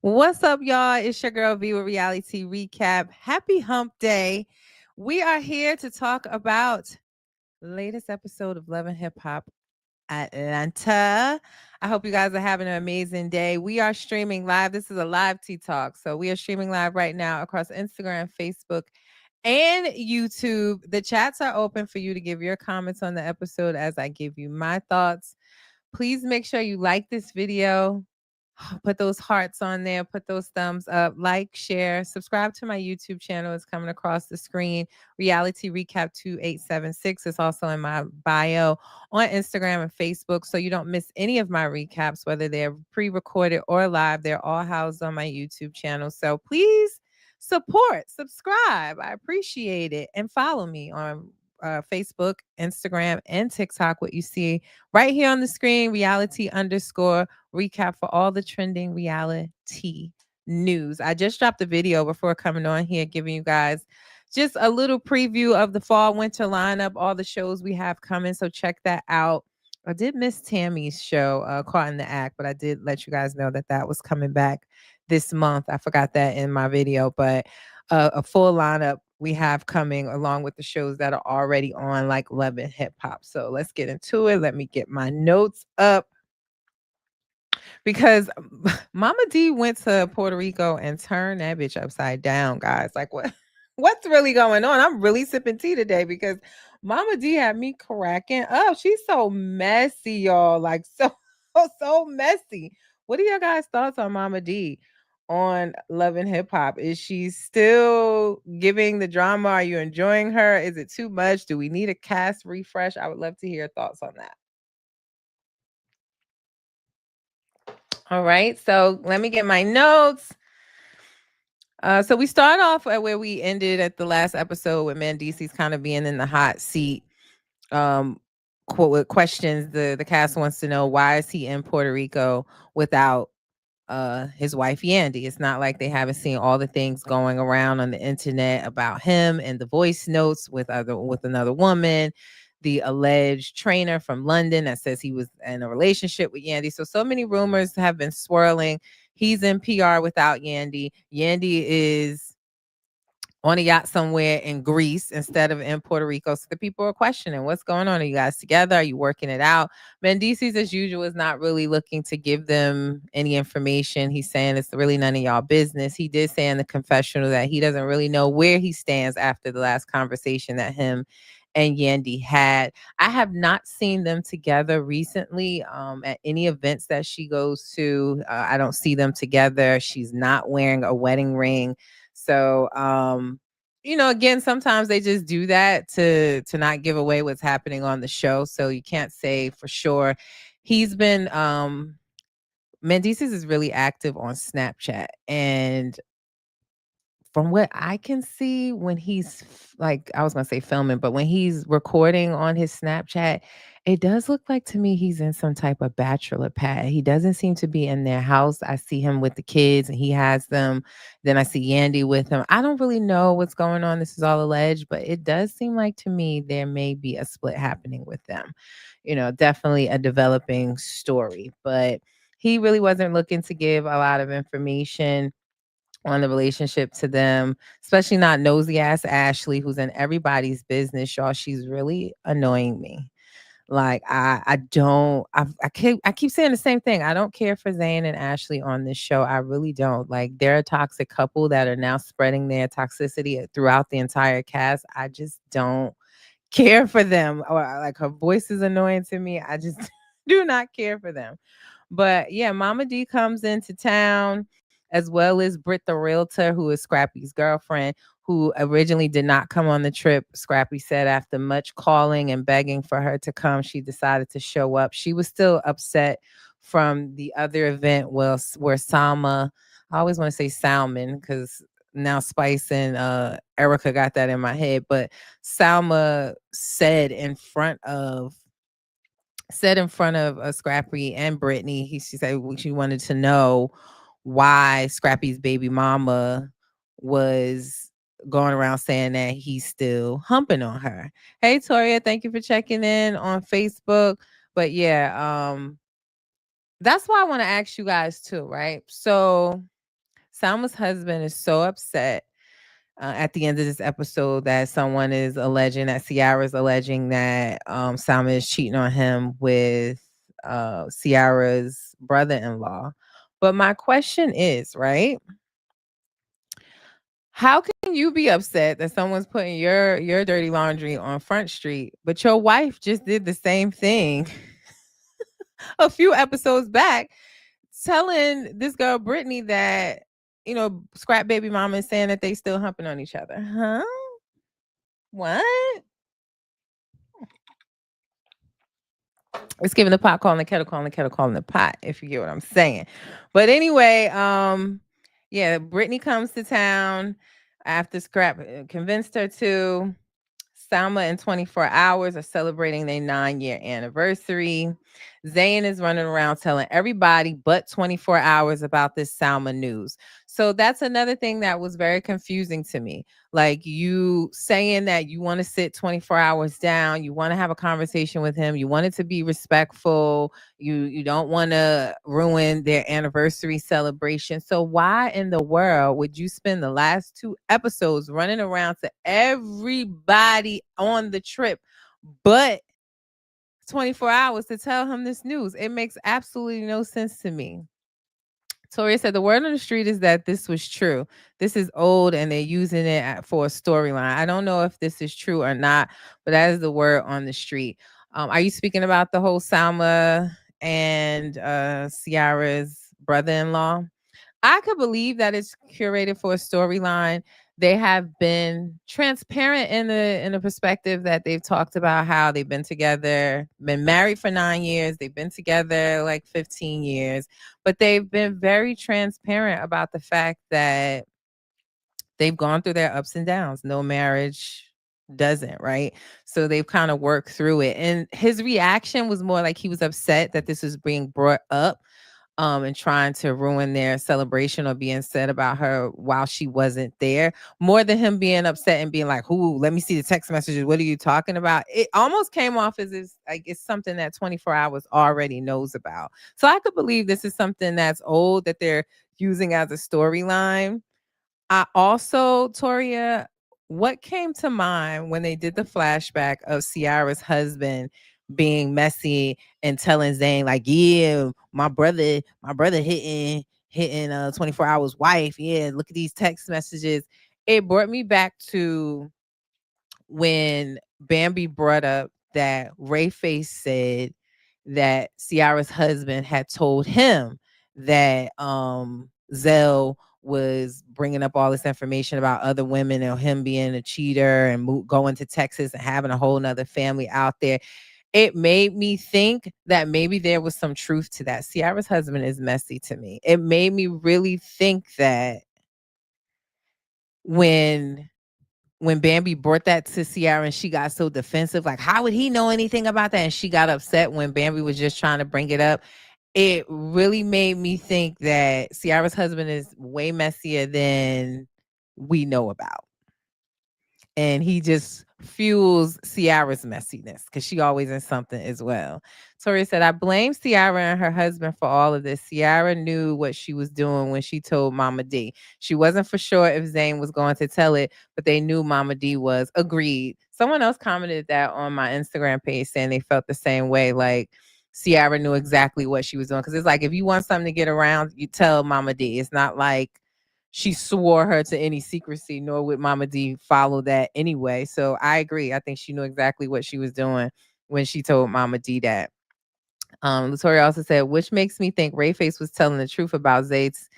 What's up, y'all? It's your girl V with Reality Recap. Happy Hump Day. We are here to talk about latest episode of Love Hiphop Atlanta. I hope you guys are having an amazing day. We are streaming live. This is a live Tea Talk. So we are streaming live right now across Instagram, Facebook, and YouTube. The chats are open for you to give your comments on the episode as I give you my thoughts. Please make sure you like this video. Put those hearts on there, put those thumbs up, like, share, subscribe to my YouTube channel. It's coming across the screen. Reality Recap 2876 is also in my bio on Instagram and Facebook. So you don't miss any of my recaps, whether they're pre recorded or live. They're all housed on my YouTube channel. So please support, subscribe. I appreciate it. And follow me on Facebook, Instagram, and TikTok. What you see right here on the screen, reality underscore recap for all the trending reality news. I just dropped a video before coming on here, giving you guys just a little preview of the fall winter lineup, all the shows we have coming. So check that out. I did miss Tammy's show, Caught in the Act, but I did let you guys know that that was coming back this month. I forgot that in my video, but a full lineup we have coming along with the shows that are already on, like Love and Hip Hop. So let's get into it. Let me get my notes up because Mama D went to Puerto Rico and turned that bitch upside down, guys. Like what? What's really going on? I'm really sipping tea today because Mama D had me cracking up. She's so messy, y'all. Like so messy. What are your guys' thoughts on Mama D on Love and Hip Hop? Is she still giving the drama? Are you enjoying her? Is it too much? Do we need a cast refresh? I would love to hear your thoughts on that. All right, so let me get my notes. So we start off at where we ended at the last episode with Mandisi's kind of being in the hot seat. Quote with questions. The cast wants to know, why is he in Puerto Rico without his wife Yandy? It's not like they haven't seen all the things going around on the internet about him and the voice notes with another woman, the alleged trainer from London that says he was in a relationship with Yandy. So many rumors have been swirling. He's in PR without Yandy. Yandy is on a yacht somewhere in Greece instead of in Puerto Rico. So the people are questioning, what's going on? Are you guys together? Are you working it out? Mendices, as usual, is not really looking to give them any information. He's saying it's really none of y'all business. He did say in the confessional that he doesn't really know where he stands after the last conversation that him and Yandy had. I have not seen them together recently at any events that she goes to. I don't see them together. She's not wearing a wedding ring. So, again, sometimes they just do that to not give away what's happening on the show. So you can't say for sure. He's been Mendices is really active on Snapchat, and from what I can see, when he's like, I was gonna say filming, but when he's recording on his Snapchat, it does look like to me he's in some type of bachelor pad. He doesn't seem to be in their house. I see him with the kids and he has them. Then I see Yandy with him. I don't really know what's going on. This is all alleged, but it does seem like to me there may be a split happening with them. Definitely a developing story, but he really wasn't looking to give a lot of information on the relationship to them, especially not nosy ass Ashley, who's in everybody's business, y'all. She's really annoying me. Like I don't I keep saying the same thing. I don't care for Zayn and Ashley on this show. I really don't. Like they're a toxic couple that are now spreading their toxicity throughout the entire cast. I just don't care for them. Or like her voice is annoying to me. I just do not care for them. But yeah, Mama D comes into town, as well as Britt the realtor, who is Scrappy's girlfriend, who originally did not come on the trip. Scrappy said after much calling and begging for her to come, she decided to show up. She was still upset from the other event where Salma, I always want to say Salmon because now Spice and Erica got that in my head, but Salma said in front of Scrappy and Brittany, she said she wanted to know why Scrappy's baby mama was going around saying that he's still humping on her. Hey Toria, thank you for checking in on Facebook. But yeah, that's why I want to ask you guys too, right? So Salma's husband is so upset at the end of this episode that someone is alleging that Ciara's alleging that Salma is cheating on him with Ciara's brother-in-law. But my question is, right? How can you be upset that someone's putting your dirty laundry on Front Street, but your wife just did the same thing a few episodes back, telling this girl Brittany that Scrap Baby Mama is saying that they still humping on each other? Huh? What? It's giving the pot calling the kettle calling the kettle calling the pot, if you get what I'm saying. But anyway, yeah, Brittany comes to town after Scrap convinced her to. Salma in 24 Hours are celebrating their 9-year anniversary. Zayn is running around telling everybody but 24 Hours about this Salma news. So that's another thing that was very confusing to me. Like, you saying that you want to sit 24 hours down, you want to have a conversation with him, you want it to be respectful, you don't want to ruin their anniversary celebration. So why in the world would you spend the last 2 episodes running around to everybody on the trip but 24 hours to tell him this news? It makes absolutely no sense to me. Toria said the word on the street is that this was true. This is old and they're using it for a storyline. I don't know if this is true or not, but that is the word on the street. Are you speaking about the whole Salma and Ciara's brother-in-law? I could believe that it's curated for a storyline. They have been transparent in the perspective that they've talked about how they've been together, been married for 9 years, they've been together like 15 years, but they've been very transparent about the fact that they've gone through their ups and downs. No marriage doesn't, right? So they've kind of worked through it. And his reaction was more like he was upset that this was being brought up and trying to ruin their celebration or being said about her while she wasn't there, more than him being upset and being like, "Who? Let me see the text messages. What are you talking about?" It almost came off as if like it's something that 24 Hours already knows about. So I could believe this is something that's old that they're using as a storyline. I also, Toria, what came to mind when they did the flashback of Ciara's husband being messy and telling Zayn, like, yeah, my brother hitting 24 Hours wife. Yeah, look at these text messages. It brought me back to when Bambi brought up that Ray Face said that Ciara's husband had told him that Zell was bringing up all this information about other women and him being a cheater and going to Texas and having a whole nother family out there. It made me think that maybe there was some truth to that. Ciara's husband is messy to me. It made me really think that when Bambi brought that to Ciara and she got so defensive, like, how would he know anything about that? And she got upset when Bambi was just trying to bring it up. It really made me think that Ciara's husband is way messier than we know about. And he just fuels Ciara's messiness because she always in something as well. Tori said, I blame Ciara and her husband for all of this. Ciara knew what she was doing when she told Momma Dee. She wasn't for sure if Zayn was going to tell it, but they knew Momma Dee was. Agreed. Someone else commented that on my Instagram page saying they felt the same way. Like, Ciara knew exactly what she was doing. Because it's like, if you want something to get around, you tell Momma Dee. It's not like she swore her to any secrecy, nor would Momma Dee follow that anyway. So I agree. I think she knew exactly what she was doing when she told Momma Dee that. Latoria also said, which makes me think Rayface was telling the truth about Zayd's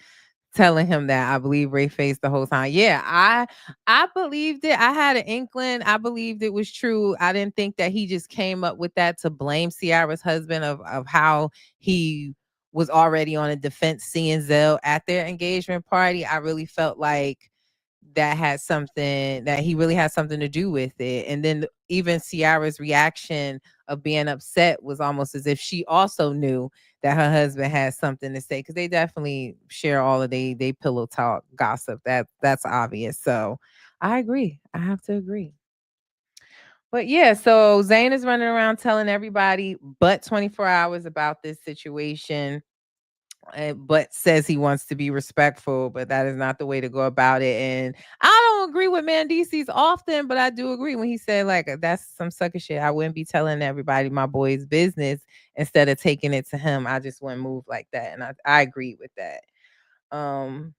telling him that. I believe Rayface the whole time. Yeah, I believed it. I had an inkling. I believed it was true. I didn't think that he just came up with that to blame Ciara's husband of how he was already on a defense seeing Zell at their engagement party. I really felt like that he really had something to do with it. And then even Ciara's reaction of being upset was almost as if she also knew that her husband had something to say, because they definitely share all of they pillow talk gossip. That's obvious. So I agree. I have to agree. But yeah, so Zayn is running around telling everybody but 24 Hours about this situation. but says he wants to be respectful, but that is not the way to go about it. And I don't agree with Mandisi's often, but I do agree when he said, like, that's some sucker shit. I wouldn't be telling everybody my boy's business instead of taking it to him. I just wouldn't move like that. And I agree with that. Um,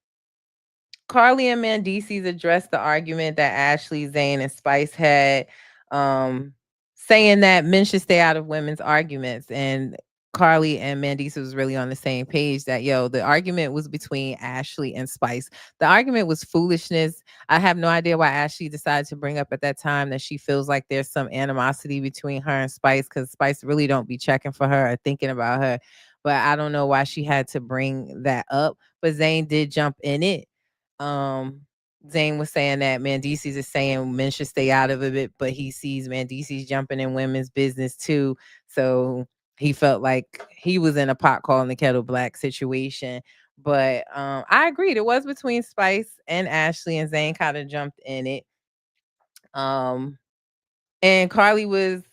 Carly and Mandisi's addressed the argument that Ashley, Zane, and Spice had, um, saying that men should stay out of women's arguments. And Carly and Mandisi was really on the same page that, yo, the argument was between Ashley and Spice. The argument was foolishness. I have no idea why Ashley decided to bring up at that time that she feels like there's some animosity between her and Spice, because Spice really don't be checking for her or thinking about her. But I don't know why she had to bring that up. But Zane did jump in it. um Zane was saying that Mandisi's is saying men should stay out of it, but he sees Mandisi's jumping in women's business too. So he felt like he was in a pot calling the kettle black situation. But I agreed. It was between Spice and Ashley, and Zane kind of jumped in it. Um and Carly was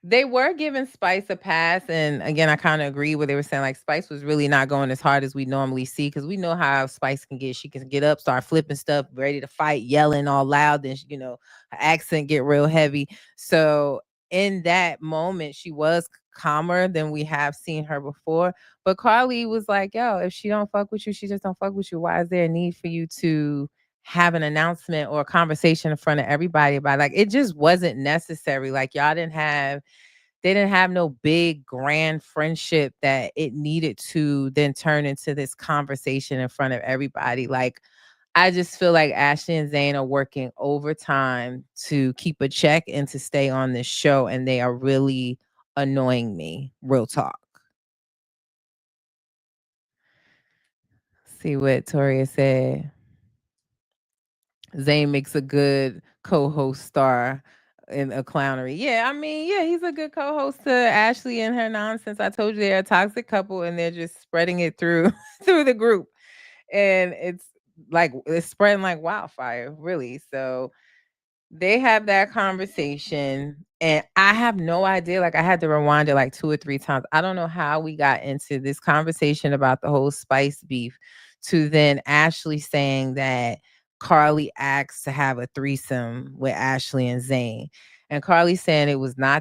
They were giving Spice a pass, and again, I kind of agree where they were saying like Spice was really not going as hard as we normally see, because we know how Spice can get. She can get up, start flipping stuff, ready to fight, yelling all loud. Then her accent get real heavy. So in that moment, she was calmer than we have seen her before. But Carly was like, "Yo, if she don't fuck with you, she just don't fuck with you. Why is there a need for you to have an announcement or a conversation in front of everybody about like it just wasn't necessary. Like y'all didn't have they didn't have no big grand friendship that it needed to then turn into this conversation in front of everybody. Like I just feel like Ashley and Zane are working overtime to keep a check and to stay on this show, and they are really annoying me. Real talk. See what Toria said. Zane makes a good co-host star in a clownery. Yeah, I mean, yeah, he's a good co-host to Ashley and her nonsense. I told you they're a toxic couple, and they're just spreading it through through the group, and it's spreading like wildfire, really. So they have that conversation, and I have no idea. Like I had to rewind it like 2 or 3 times. I don't know how we got into this conversation about the whole Spice beef to then Ashley saying that Carly asked to have a threesome with Ashley and Zane. And Carly saying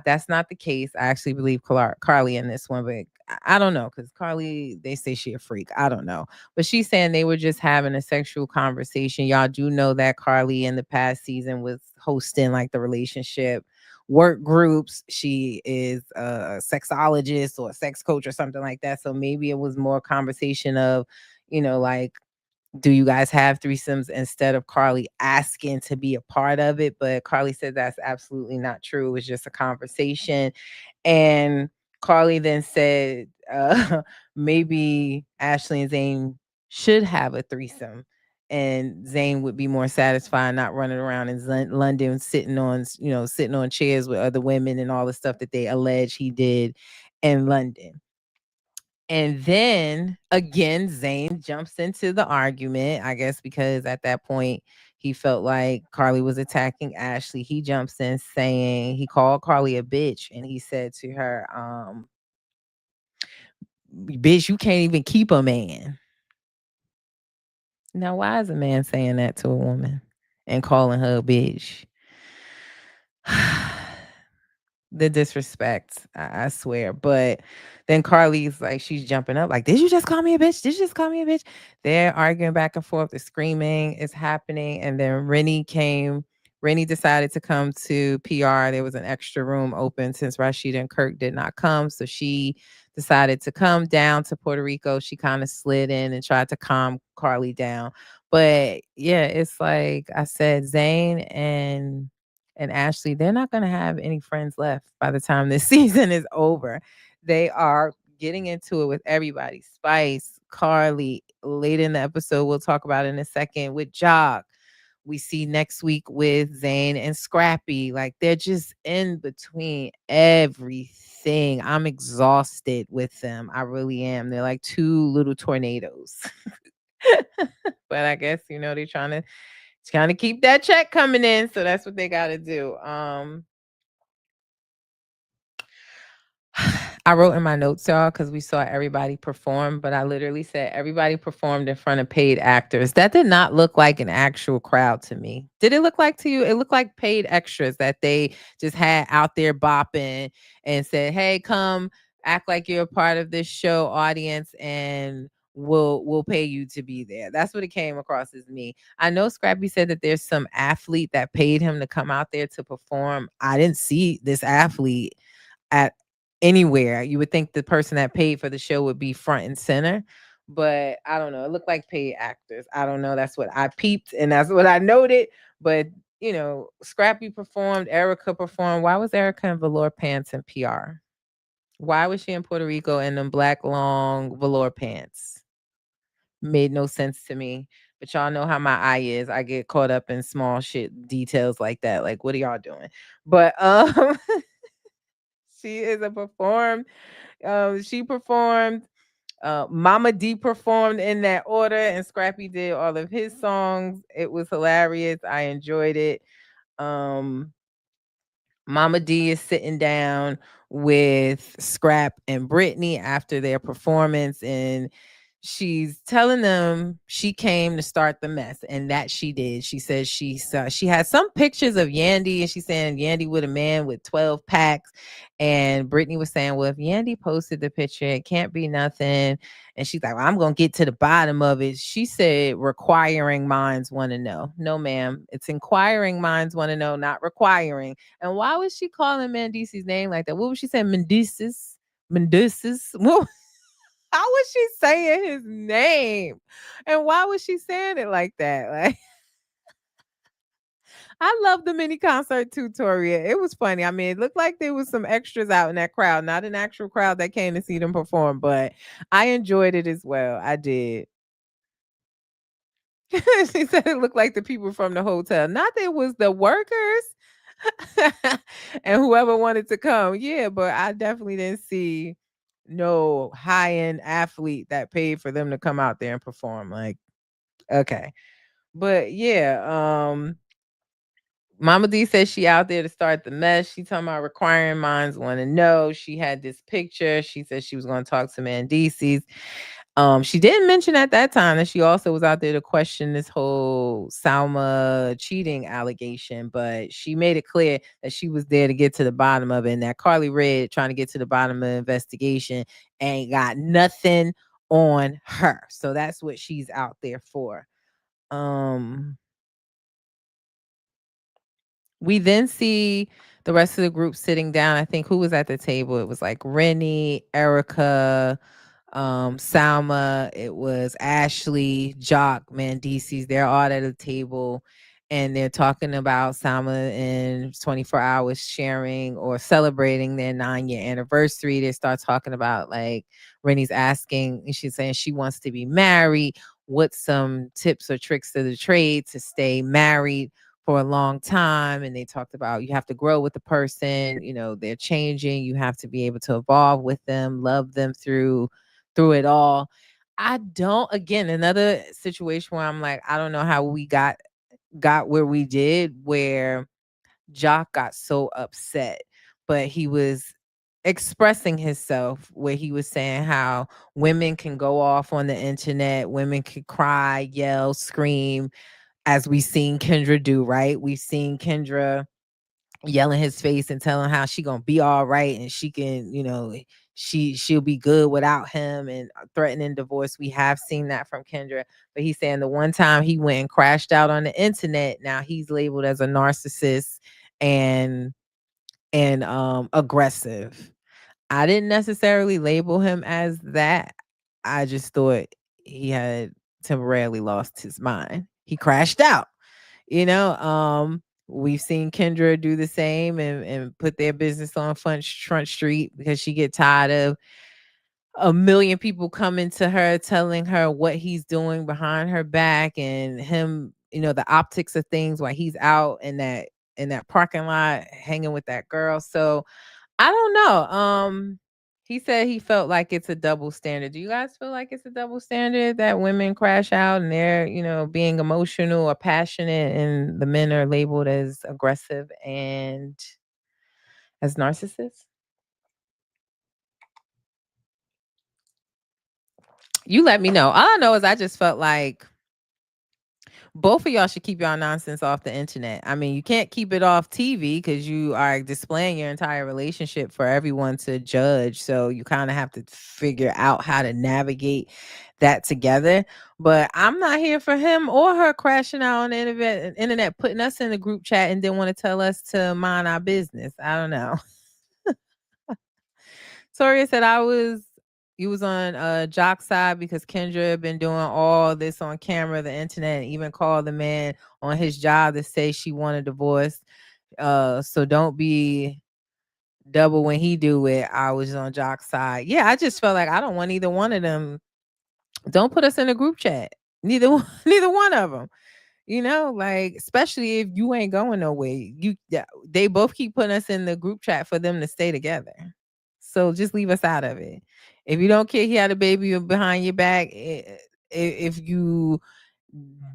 that's not the case. I actually believe Carly in this one, but I don't know, because Carly, they say she a freak. I don't know. But she's saying they were just having a sexual conversation. Y'all do know that Carly in the past season was hosting like the relationship work groups. She is a sexologist or a sex coach or something like that. So maybe it was more conversation of, like, do you guys have threesomes, instead of Carly asking to be a part of it. But Carly said that's absolutely not true. It was just a conversation. And Carly then said, maybe Ashley and Zane should have a threesome, and Zane would be more satisfied not running around in London sitting on chairs with other women and all the stuff that they allege he did in London. And then again, Zane jumps into the argument, I guess, because at that point he felt like Carly was attacking Ashley. He jumps in saying he called Carly a bitch, and he said to her, bitch, you can't even keep a man. Now, why is a man saying that to a woman and calling her a bitch? The disrespect, I swear. But then Carly's like, she's jumping up, like, did you just call me a bitch? Did you just call me a bitch? They're arguing back and forth. The screaming is happening. And then Rennie decided to come to PR. There was an extra room open since Rashida and Kirk did not come. So she decided to come down to Puerto Rico. She kind of slid in and tried to calm Carly down. But yeah, it's like I said, Zane and Ashley, they're not going to have any friends left by the time this season is over. They are getting into it with everybody. Spice, Carly, later in the episode, we'll talk about it in a second, with Jock. We see next week with Zane and Scrappy. Like they're just in between everything. I'm exhausted with them. I really am. They're like two little tornadoes. But I guess, they're trying to keep that check coming in, so that's what they got to do. I wrote in my notes, y'all, because we saw everybody perform, but I literally said everybody performed in front of paid actors. That did not look like an actual crowd to me. Did it look like to you? It looked like paid extras that they just had out there bopping and said, "Hey, come act like you're a part of this show, audience, and we'll pay you to be there." That's what it came across as me. I know Scrappy said that there's some athlete that paid him to come out there to perform. I didn't see this athlete at anywhere. You would think the person that paid for the show would be front and center, but I don't know. It looked like paid actors. I don't know. That's what I peeped and that's what I noted. But Scrappy performed, Erica performed. Why was Erica in velour pants and PR? Why was she in Puerto Rico in them black long velour pants? Made no sense to me. But y'all know how my eye is. I get caught up in small shit details like that. Like, what are y'all doing? But she is a performed. She performed. Momma Dee performed in that order, and Scrappy did all of his songs. It was hilarious. I enjoyed it. Um, Momma Dee is sitting down with Scrap and Brittany after their performance, and she's telling them she came to start the mess, and that she did. She says she had some pictures of Yandy, and she's saying Yandy with a man with 12 packs. And Brittany was saying, well, if Yandy posted the picture, it can't be nothing. And she's like, well, I'm gonna get to the bottom of it. She said, requiring minds want to know. No, ma'am. It's inquiring minds want to know, not requiring. And why was she calling Mandisi's name like that? What was she saying? Mendices? Mendices? What? How was she saying his name? And why was she saying it like that? Like, I love the mini concert tutorial. It was funny. I mean, it looked like there was some extras out in that crowd, not an actual crowd that came to see them perform, but I enjoyed it as well. I did. She said it looked like the people from the hotel. Not that it was the workers and whoever wanted to come. Yeah, but I definitely didn't see no high-end athlete that paid for them to come out there and perform. Like, okay. But yeah, Momma Dee says she out there to start the mess. She talking about requiring minds want to know. She had this picture. She said she was going to talk to Mandices. She didn't mention at that time that she also was out there to question this whole Salma cheating allegation, but she made it clear that she was there to get to the bottom of it, and that Carly Red trying to get to the bottom of the investigation ain't got nothing on her. So that's what she's out there for. Um We then see the rest of the group sitting down. I think who was at the table? It was like Rennie, Erica, Salma, it was Ashley, Jock, Mandices. They're all at a table and they're talking about Salma and 24 hours sharing or celebrating their 9-year anniversary. They start talking about like Rennie's asking, and she's saying she wants to be married. What's some tips or tricks to the trade to stay married for a long time? And they talked about you have to grow with the person, they're changing, you have to be able to evolve with them, love them through it all. I don't, again, another situation where I'm like, I don't know how we got where we did, where Jock got so upset, but he was expressing himself where he was saying how women can go off on the internet, women can cry, yell, scream, as we've seen Kendra do, right? We've seen Kendra yelling his face and telling how she gonna be all right and she can, she'll be good without him, and threatening divorce. We have seen that from Kendra, but he's saying the one time he went and crashed out on the internet, now he's labeled as a narcissist and aggressive. I didn't necessarily label him as that. I just thought he had temporarily lost his mind. He crashed out. We've seen Kendra do the same and put their business on front street because she get tired of a million people coming to her telling her what he's doing behind her back, and him, the optics of things while he's out in that parking lot hanging with that girl. So I don't know. He said he felt like it's a double standard. Do you guys feel like it's a double standard that women crash out and they're, being emotional or passionate, and the men are labeled as aggressive and as narcissists? You let me know. All I know is I just felt like both of y'all should keep y'all nonsense off the internet. I mean, you can't keep it off TV because you are displaying your entire relationship for everyone to judge. So you kind of have to figure out how to navigate that together. But I'm not here for him or her crashing out on the internet, putting us in the group chat and then want to tell us to mind our business. I don't know. Toria said you was on Jock's side because Kendra had been doing all this on camera, the internet, and even called the man on his job to say she wanted divorce. So don't be double when he do it. I was on Jock's side. Yeah, I just felt like I don't want either one of them. Don't put us in a group chat. Neither one, neither one of them. You know, like especially if you ain't going nowhere. They both keep putting us in the group chat for them to stay together. So just leave us out of it. If you don't care he had a baby behind your back, if you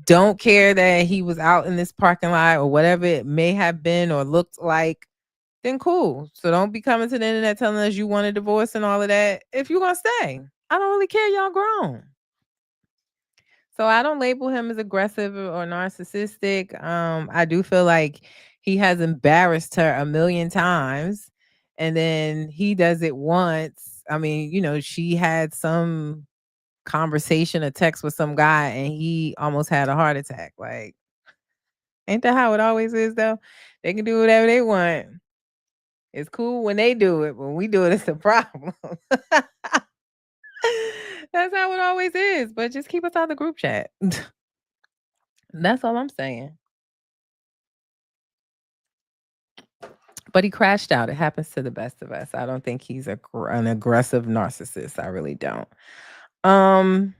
don't care that he was out in this parking lot or whatever it may have been or looked like, then cool. So don't be coming to the internet telling us you want a divorce and all of that. If you're gonna stay, I don't really care. Y'all grown. So I don't label him as aggressive or narcissistic. I do feel like he has embarrassed her a million times and then he does it once. I mean, you know, she had some conversation, a text with some guy, and he almost had a heart attack. Like, ain't that how it always is though? They can do whatever they want. It's cool when they do it. When we do it, it's a problem. That's how it always is. But just keep us out of the group chat. That's all I'm saying. But he crashed out. It happens to the best of us. I don't think he's an aggressive narcissist. I really don't. Um,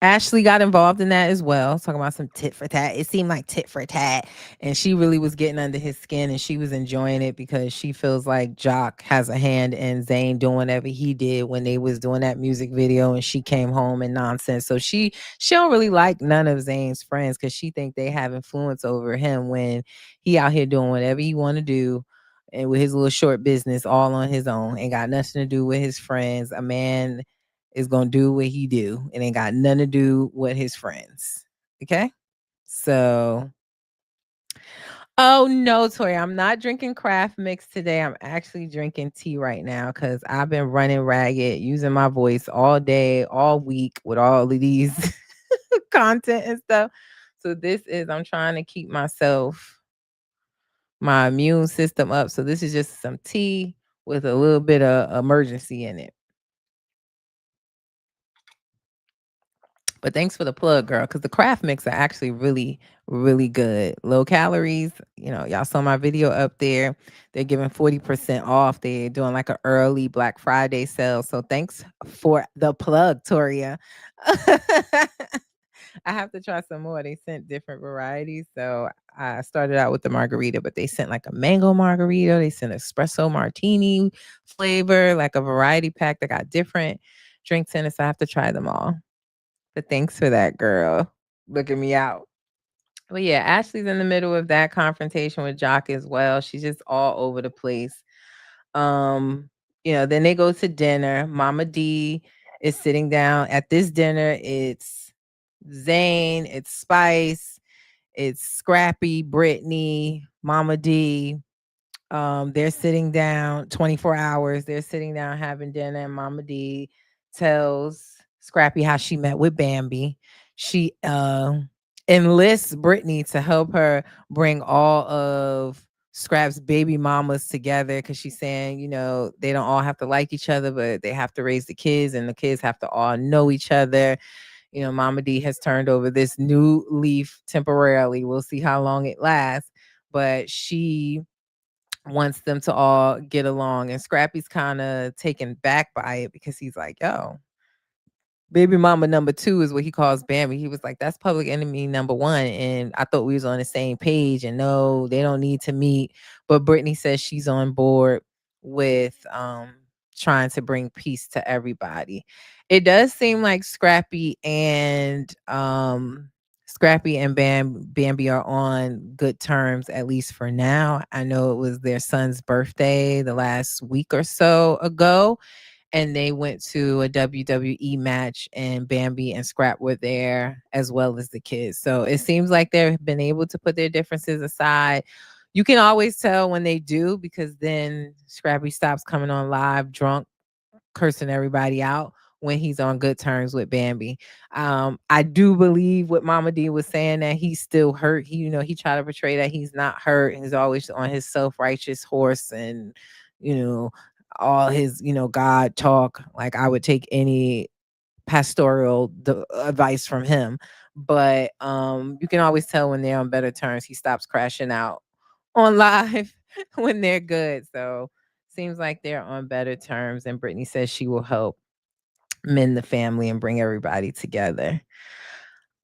Ashley got involved in that as well, talking about some tit for tat. It seemed like tit for tat, and she really was getting under his skin, and she was enjoying it because she feels like Jock has a hand in Zayn doing whatever he did when they was doing that music video, and she came home and nonsense. So she don't really like none of Zayn's friends because she think they have influence over him when he out here doing whatever he want to do. And with his little short business all on his own, ain't got nothing to do with his friends. A man is gonna do what he do. It ain't got nothing to do with his friends. Okay? So oh no, Tori, I'm not drinking craft mix today. I'm actually drinking tea right now because I've been running ragged, using my voice all day, all week with all of these content and stuff. So I'm trying to keep my immune system up. So this is just some tea with a little bit of emergency in it. But thanks for the plug, girl, because the craft mix are actually really, really good. Low calories. You know, y'all saw my video up there. They're giving 40% off. They're doing like an early Black Friday sale. So thanks for the plug, Toria. I have to try some more. They sent different varieties. So I started out with the margarita, but they sent like a mango margarita. They sent espresso martini flavor, like a variety pack that got different drinks in it. So I have to try them all. But thanks for that, girl. Looking me out. But yeah, Ashley's in the middle of that confrontation with Jock as well. She's just all over the place. You know, then they go to dinner. Momma Dee is sitting down at this dinner. It's Zayn, it's Spice, it's Scrappy, Brittany, Momma Dee. They're sitting down 24 hours. They're sitting down having dinner, and Momma Dee tells Scrappy how she met with Bambi. She enlists Brittany to help her bring all of Scrap's baby mamas together because she's saying, you know, they don't all have to like each other, but they have to raise the kids, and the kids have to all know each other. You know, Momma Dee has turned over this new leaf temporarily. We'll see how long it lasts, but she wants them to all get along. And Scrappy's kind of taken back by it because he's like, yo, baby mama number 2 is what he calls Bambi. He was like, that's public enemy number 1. And I thought we was on the same page. And no, they don't need to meet. But Brittany says she's on board with trying to bring peace to everybody. It does seem like Scrappy and Bambi are on good terms, at least for now. I know it was their son's birthday the last week or so ago, and they went to a WWE match, and Bambi and Scrap were there as well as the kids. So it seems like they've been able to put their differences aside. You can always tell when they do, because then Scrappy stops coming on live drunk, cursing everybody out, when he's on good terms with Bambi. I do believe what Mama Dee was saying, that he's still hurt. He tried to portray that he's not hurt. He's always on his self-righteous horse, and you know, all his, God talk. Like, I would take any pastoral advice from him. But you can always tell when they're on better terms. He stops crashing out on live when they're good. So seems like they're on better terms. And Brittany says she will help mend the family and bring everybody together.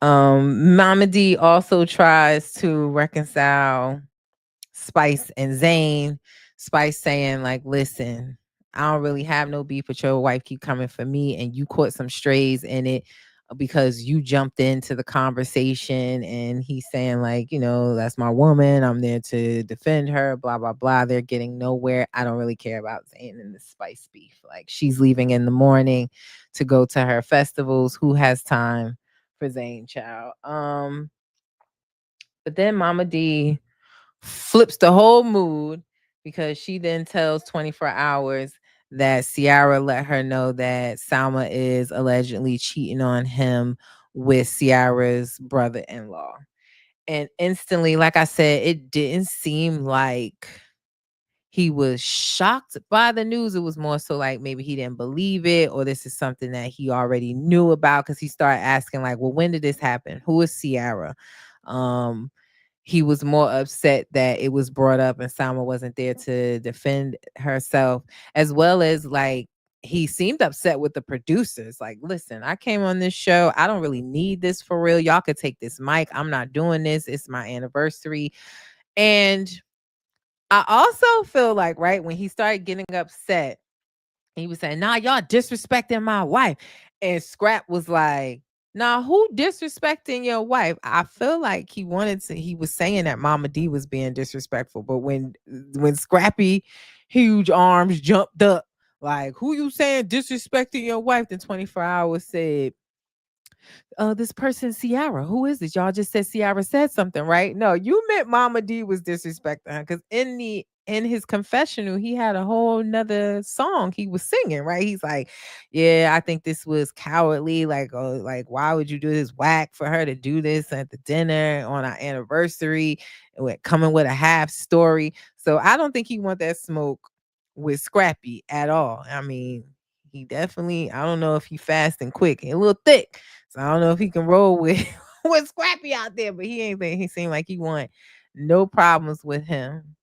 Mama D also tries to reconcile Spice and Zane. Spice saying, like, listen, I don't really have no beef, but your wife keep coming for me, and you caught some strays in it because you jumped into the conversation. And he's saying, like, that's my woman. I'm there to defend her, blah, blah, blah. They're getting nowhere. I don't really care about Zane and the Spice beef. Like, she's leaving in the morning to go to her festivals. Who has time for Zane, child? But then Mama D flips the whole mood, because she then tells 24 hours that Ciara let her know that Salma is allegedly cheating on him with Ciara's brother-in-law. And instantly, like I said, it didn't seem like he was shocked by the news. It was more so like maybe he didn't believe it, or this is something that he already knew about, because he started asking, like, well, when did this happen? Who is Ciara? He was more upset that it was brought up and Salma wasn't there to defend herself, as well as, like, he seemed upset with the producers. Like, listen, I came on this show. I don't really need this for real. Y'all could take this mic. I'm not doing this. It's my anniversary. And I also feel like, right, when he started getting upset, he was saying, nah, y'all disrespecting my wife. And Scrap was like, nah, who disrespecting your wife? I feel like he was saying that Mama D was being disrespectful. But when Scrappy huge arms jumped up, like, who you saying disrespecting your wife? Then 24 hours said, this person Ciara. Who is this? Y'all just said Ciara said something, right? No, you meant Mama D was disrespecting her, because in his confessional, he had a whole nother song he was singing, right? He's like, yeah, I think this was cowardly. Like, oh, like, why would you do this? Whack for her to do this at the dinner on our anniversary, and coming with a half story. So I don't think he want that smoke with Scrappy at all. I mean, he definitely, I don't know if he fast and quick, he a little thick. So I don't know if he can roll with with Scrappy out there, but he seemed like he want no problems with him.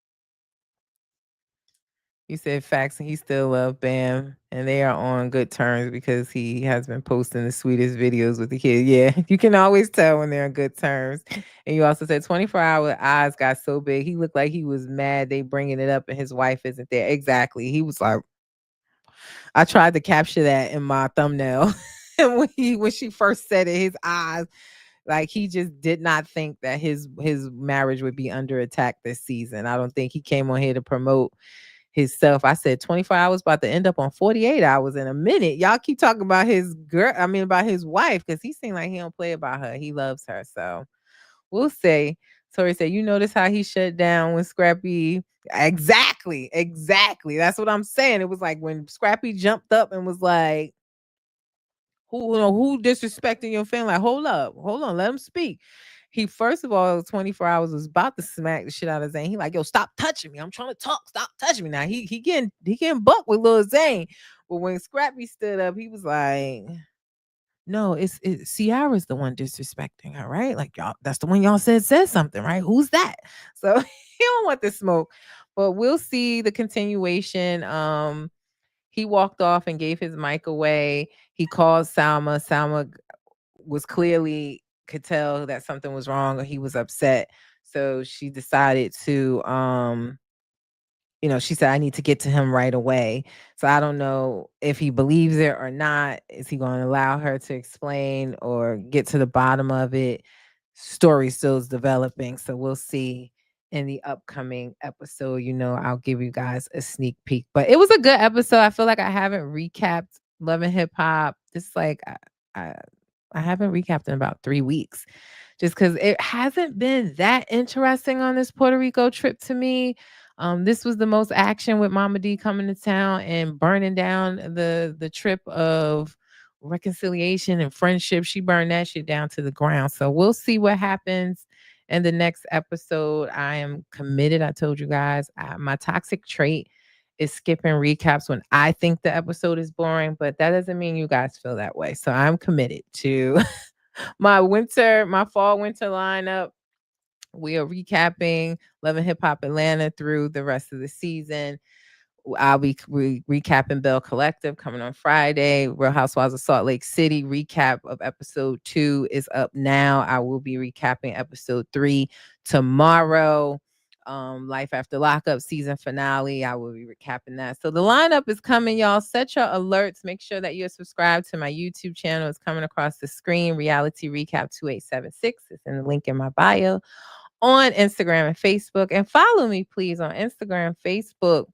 He said facts, and he still love Bam, and they are on good terms because he has been posting the sweetest videos with the kid. Yeah, you can always tell when they're on good terms. And you also said 24-hour eyes got so big, he looked like he was mad they bringing it up and his wife isn't there. Exactly. He was like, I tried to capture that in my thumbnail. And when she first said it, his eyes, like, he just did not think that his marriage would be under attack this season. I don't think he came on here to promote himself. I said 24 hours about to end up on 48 hours in a minute. Y'all keep talking about his girl, I mean about his wife, because he seemed like he don't play about her. He loves her. So we'll say. Tori said, you notice how he shut down when Scrappy. Exactly. That's what I'm saying. It was like when Scrappy jumped up and was like, who disrespecting your family? Like, hold on, let him speak. He, first of all, 24 hours was about to smack the shit out of Zane. He like, yo, stop touching me. I'm trying to talk. Stop touching me. Now he getting buck with Lil Zane. But when Scrappy stood up, he was like, no, it's Ciara's the one disrespecting her, right? Like, y'all, that's the one y'all said something, right? Who's that? So he don't want the smoke. But we'll see the continuation. He walked off and gave his mic away. He called Salma. Salma was clearly, could tell that something was wrong, or he was upset. So she decided to she said, I need to get to him right away. So I don't know if he believes it or not. Is he going to allow her to explain or get to the bottom of it? Story still is developing. So we'll see in the upcoming episode. You know, I'll give you guys a sneak peek. But it was a good episode. I feel like I haven't recapped Love and Hip Hop. Just like I, I haven't recapped in about 3 weeks, just because it hasn't been that interesting on this Puerto Rico trip to me. This was the most action with Momma Dee coming to town and burning down the trip of reconciliation and friendship. She burned that shit down to the ground. So we'll see what happens in the next episode. I am committed. I told you guys my toxic trait is skipping recaps when I think the episode is boring, but that doesn't mean you guys feel that way. So I'm committed to my fall winter lineup. We are recapping Love and Hip Hop Atlanta through the rest of the season. I'll be recapping Bell Collective coming on Friday. Real Housewives of Salt Lake City recap of episode 2 is up now. I will be recapping episode 3 tomorrow. Life After Lockup season finale. I will be recapping that. So the lineup is coming, y'all. Set your alerts. Make sure that you're subscribed to my YouTube channel. It's coming across the screen. Reality Recap 2876. It's in the link in my bio on Instagram and Facebook. And follow me, please, on Instagram, Facebook.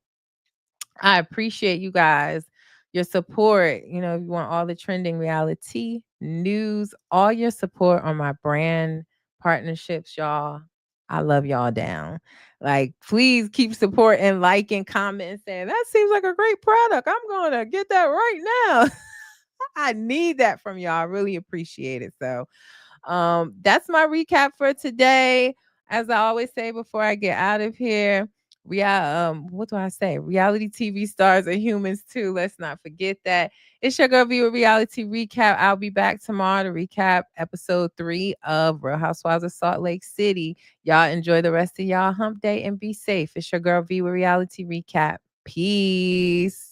I appreciate you guys, your support. You know, if you want all the trending reality news, all your support on my brand partnerships, y'all. I love y'all down. Like, please keep supporting, liking, commenting, saying that seems like a great product. I'm gonna get that right now. I need that from y'all. I really appreciate it. So that's my recap for today. As I always say before I get out of here, what do I say? Reality TV stars are humans too. Let's not forget that. It's your girl View Reality Recap. I'll be back tomorrow to recap episode 3 of Real Housewives of Salt Lake City. Y'all enjoy the rest of y'all hump day and be safe. It's your girl View Reality Recap. Peace.